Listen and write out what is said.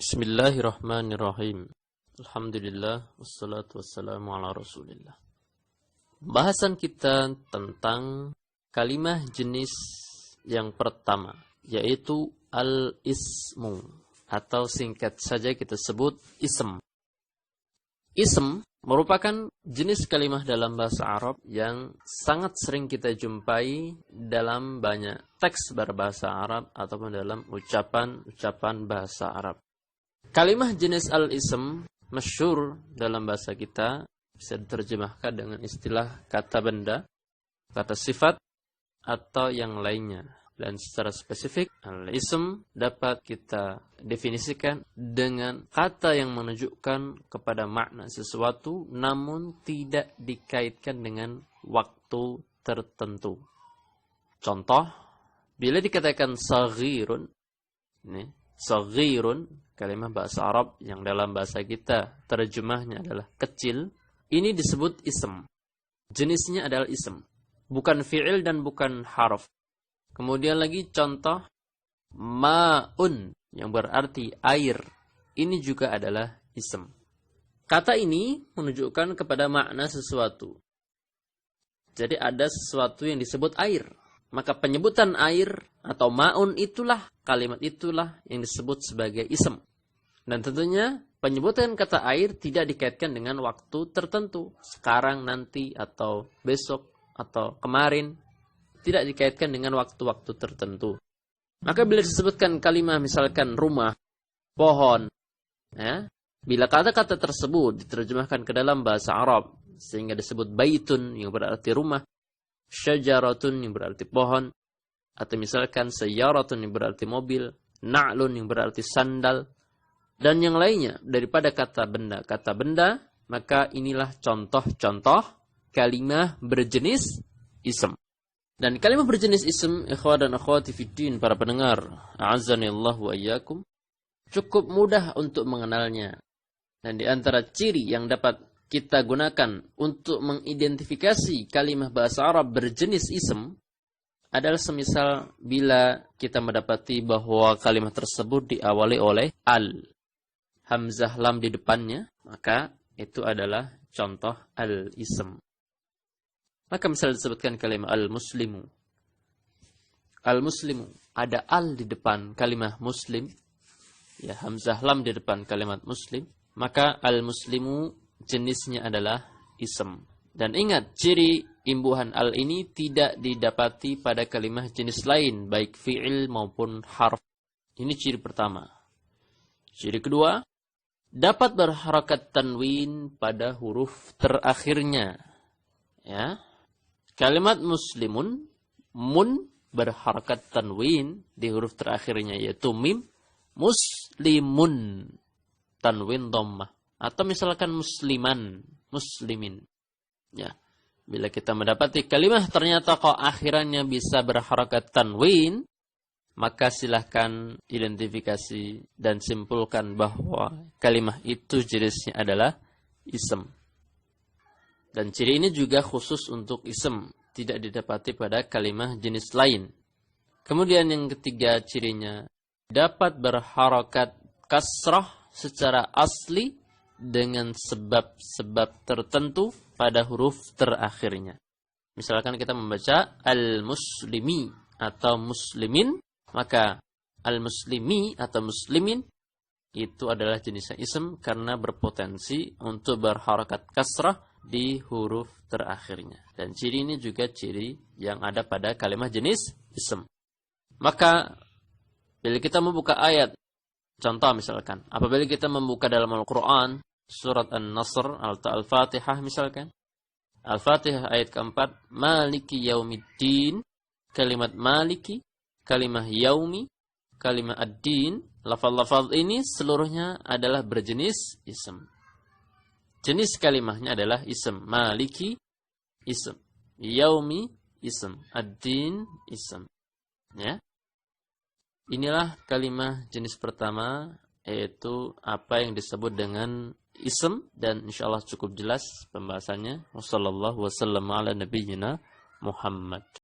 Bismillahirrahmanirrahim. Alhamdulillah, wassalatu wassalamu ala rasulillah. Bahasan kita tentang kalimah jenis yang pertama, yaitu al-ismu, atau singkat saja kita sebut ism. Ism merupakan jenis kalimah dalam bahasa Arab yang sangat sering kita jumpai dalam banyak teks berbahasa Arab ataupun dalam ucapan-ucapan bahasa Arab. Kalimah jenis al-ism masyhur dalam bahasa kita bisa diterjemahkan dengan istilah kata benda, kata sifat, atau yang lainnya. Dan secara spesifik, al-ism dapat kita definisikan dengan kata yang menunjukkan kepada makna sesuatu namun tidak dikaitkan dengan waktu tertentu. Contoh, bila dikatakan saghirun, ini saghirun, kalimah bahasa Arab yang dalam bahasa kita terjemahnya adalah kecil, ini disebut ism. Jenisnya adalah ism, bukan fi'il dan bukan harf. Kemudian lagi contoh ma'un yang berarti air, ini juga adalah ism. Kata ini menunjukkan kepada makna sesuatu. Jadi ada sesuatu yang disebut air, maka penyebutan air atau ma'un itulah, kalimat itulah yang disebut sebagai ism. Dan tentunya penyebutan kata air tidak dikaitkan dengan waktu tertentu, sekarang, nanti, atau besok, atau kemarin. Tidak dikaitkan dengan waktu-waktu tertentu. Maka bila disebutkan kalimat misalkan rumah, pohon, ya, bila kata-kata tersebut diterjemahkan ke dalam bahasa Arab sehingga disebut baitun yang berarti rumah, syajaratun yang berarti pohon, atau misalkan sayyaratun yang berarti mobil, na'lun yang berarti sandal, dan yang lainnya daripada kata benda, maka inilah contoh-contoh kalimat berjenis ism. Dan kalimat berjenis ism, ikhwan dan akhwati fiddin, para pendengar, a'azzanillahu wa iyyakum, cukup mudah untuk mengenalnya. Dan di antara ciri yang dapat kita gunakan untuk mengidentifikasi kalimat bahasa Arab berjenis ism adalah semisal bila kita mendapati bahwa kalimat tersebut diawali oleh al, hamzah lam di depannya, maka itu adalah contoh al-ism. Maka misal disebutkan kalimat al-muslimu. Al-muslimu, ada al di depan kalimat muslim, ya, hamzah lam di depan kalimat muslim, maka al-muslimu jenisnya adalah ism. Dan ingat, ciri imbuhan al ini tidak didapati pada kalimat jenis lain, baik fi'il maupun harf. Ini ciri pertama. Ciri kedua, dapat berharakat tanwin pada huruf terakhirnya. Ya. Kalimat muslimun, mun berharakat tanwin di huruf terakhirnya yaitu mim, muslimun tanwin dhammah, atau misalkan musliman, muslimin. Ya. Bila kita mendapati kalimat ternyata kok akhirannya bisa berharakat tanwin, maka silahkan identifikasi dan simpulkan bahwa kalimat itu jenisnya adalah ism. Dan ciri ini juga khusus untuk ism, tidak didapati pada kalimat jenis lain. Kemudian yang ketiga cirinya, dapat berharakat kasrah secara asli dengan sebab-sebab tertentu pada huruf terakhirnya. Misalkan kita membaca al-muslimi atau muslimin, maka al-muslimi atau muslimin itu adalah jenisnya ism karena berpotensi untuk berharakat kasrah di huruf terakhirnya. Dan ciri ini juga ciri yang ada pada kalimat jenis ism. Maka bila kita membuka ayat, contoh misalkan, apabila kita membuka dalam Al-Quran surat An-Nasr atau Al-Fatihah misalkan, Al-Fatihah ayat keempat, Maliki yaumiddin, kalimat maliki, kalimat yaumi, kalimat ad-din, lafaz-lafaz ini seluruhnya adalah berjenis ism. Jenis kalimahnya adalah ism. Maliki, ism. Yaumi, ism. Ad-din, ism. Ya. Inilah kalimah jenis pertama, yaitu apa yang disebut dengan ism. Dan insyaAllah cukup jelas pembahasannya. Wassallallahu wasallam ala nabiyyina Muhammad.